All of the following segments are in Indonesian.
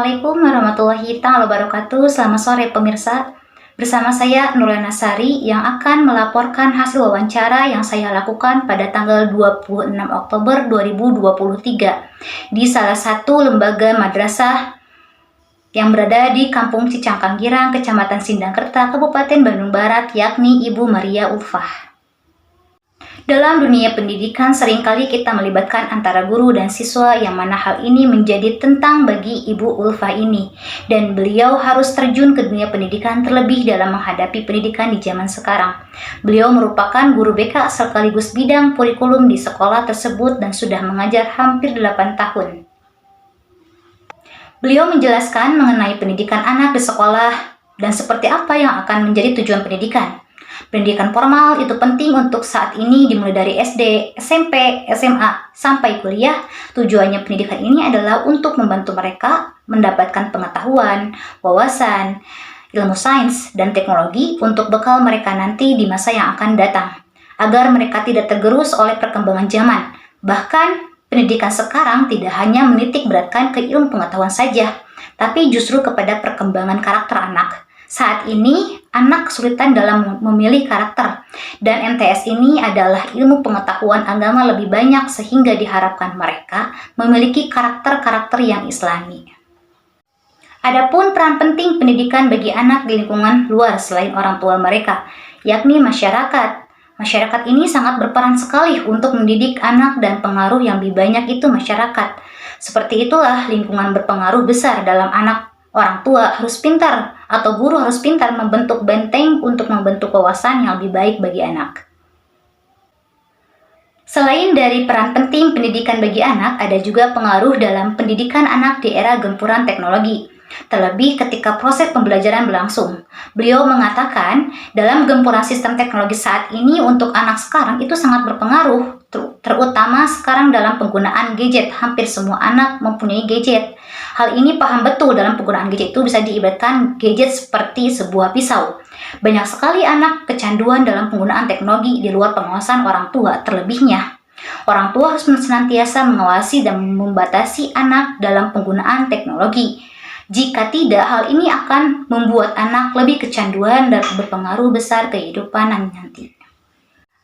Assalamualaikum warahmatullahi wabarakatuh. Selamat sore pemirsa. Bersama saya Nurlena Sari yang akan melaporkan hasil wawancara yang saya lakukan pada tanggal 26 Oktober 2023 di salah satu lembaga madrasah yang berada di Kampung Cicangkanggirang, Kecamatan Sindangkerta, Kabupaten Bandung Barat, yakni Ibu Maria Ulfah. Dalam dunia pendidikan seringkali kita melibatkan antara guru dan siswa yang mana hal ini menjadi tentang bagi Ibu Ulfah ini. Dan beliau harus terjun ke dunia pendidikan terlebih dalam menghadapi pendidikan di zaman sekarang. Beliau merupakan guru BK sekaligus bidang kurikulum di sekolah tersebut dan sudah mengajar hampir 8 tahun. Beliau menjelaskan mengenai pendidikan anak di sekolah dan seperti apa yang akan menjadi tujuan pendidikan. Pendidikan formal itu penting untuk saat ini dimulai dari SD, SMP, SMA, sampai kuliah. Tujuannya pendidikan ini adalah untuk membantu mereka mendapatkan pengetahuan, wawasan, ilmu sains, dan teknologi untuk bekal mereka nanti di masa yang akan datang. Agar mereka tidak tergerus oleh perkembangan zaman. Bahkan, pendidikan sekarang tidak hanya menitik beratkan ke ilmu pengetahuan saja, tapi justru kepada perkembangan karakter anak. Saat ini, anak kesulitan dalam memilih karakter, dan MTS ini adalah ilmu pengetahuan agama lebih banyak sehingga diharapkan mereka memiliki karakter-karakter yang islami. Adapun peran penting pendidikan bagi anak di lingkungan luar selain orang tua mereka, yakni masyarakat. Masyarakat ini sangat berperan sekali untuk mendidik anak dan pengaruh yang lebih banyak itu masyarakat. Seperti itulah lingkungan berpengaruh besar dalam anak. Orang tua harus pintar atau guru harus pintar membentuk benteng untuk membentuk wawasan yang lebih baik bagi anak. Selain dari peran penting pendidikan bagi anak, ada juga pengaruh dalam pendidikan anak di era gempuran teknologi. Terlebih ketika proses pembelajaran berlangsung. Beliau mengatakan, dalam gempuran sistem teknologi saat ini untuk anak sekarang itu sangat berpengaruh, terutama sekarang dalam penggunaan gadget. Hampir semua anak mempunyai gadget. Hal ini paham betul dalam penggunaan gadget itu bisa diibaratkan gadget seperti sebuah pisau. Banyak sekali anak kecanduan dalam penggunaan teknologi di luar pengawasan orang tua. Terlebihnya, orang tua harus senantiasa mengawasi dan membatasi anak dalam penggunaan teknologi. Jika tidak, hal ini akan membuat anak lebih kecanduan dan berpengaruh besar kehidupan nanti.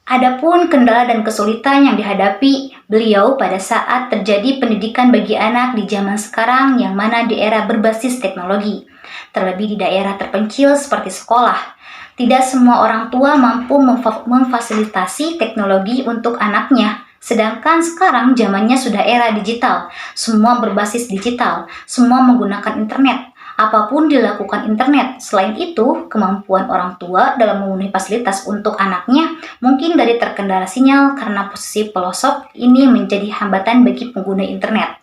Adapun kendala dan kesulitan yang dihadapi beliau pada saat terjadi pendidikan bagi anak di zaman sekarang yang mana di era berbasis teknologi, terlebih di daerah terpencil seperti sekolah. Tidak semua orang tua mampu memfasilitasi teknologi untuk anaknya. Sedangkan sekarang zamannya sudah era digital, semua berbasis digital, semua menggunakan internet. Apapun dilakukan internet. Selain itu, kemampuan orang tua dalam memenuhi fasilitas untuk anaknya mungkin dari terkendala sinyal karena posisi pelosok ini menjadi hambatan bagi pengguna internet.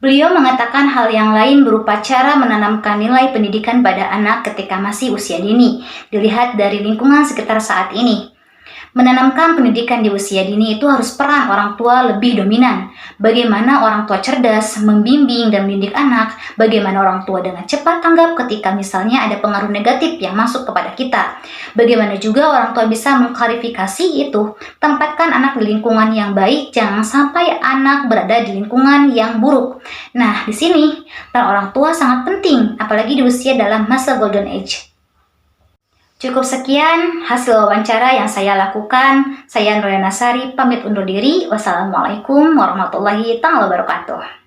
Beliau mengatakan hal yang lain berupa cara menanamkan nilai pendidikan pada anak ketika masih usia dini, dilihat dari lingkungan sekitar saat ini. Menanamkan pendidikan di usia dini itu harus peran orang tua lebih dominan. Bagaimana orang tua cerdas, membimbing dan mendidik anak. Bagaimana orang tua dengan cepat tanggap ketika misalnya ada pengaruh negatif yang masuk kepada kita. Bagaimana juga orang tua bisa mengklarifikasi itu. Tempatkan anak di lingkungan yang baik, jangan sampai anak berada di lingkungan yang buruk. Nah, di sini peran orang tua sangat penting, apalagi di usia dalam masa golden age. Cukup sekian hasil wawancara yang saya lakukan. Saya Nurlena Sari, pamit undur diri. Wassalamualaikum warahmatullahi wabarakatuh.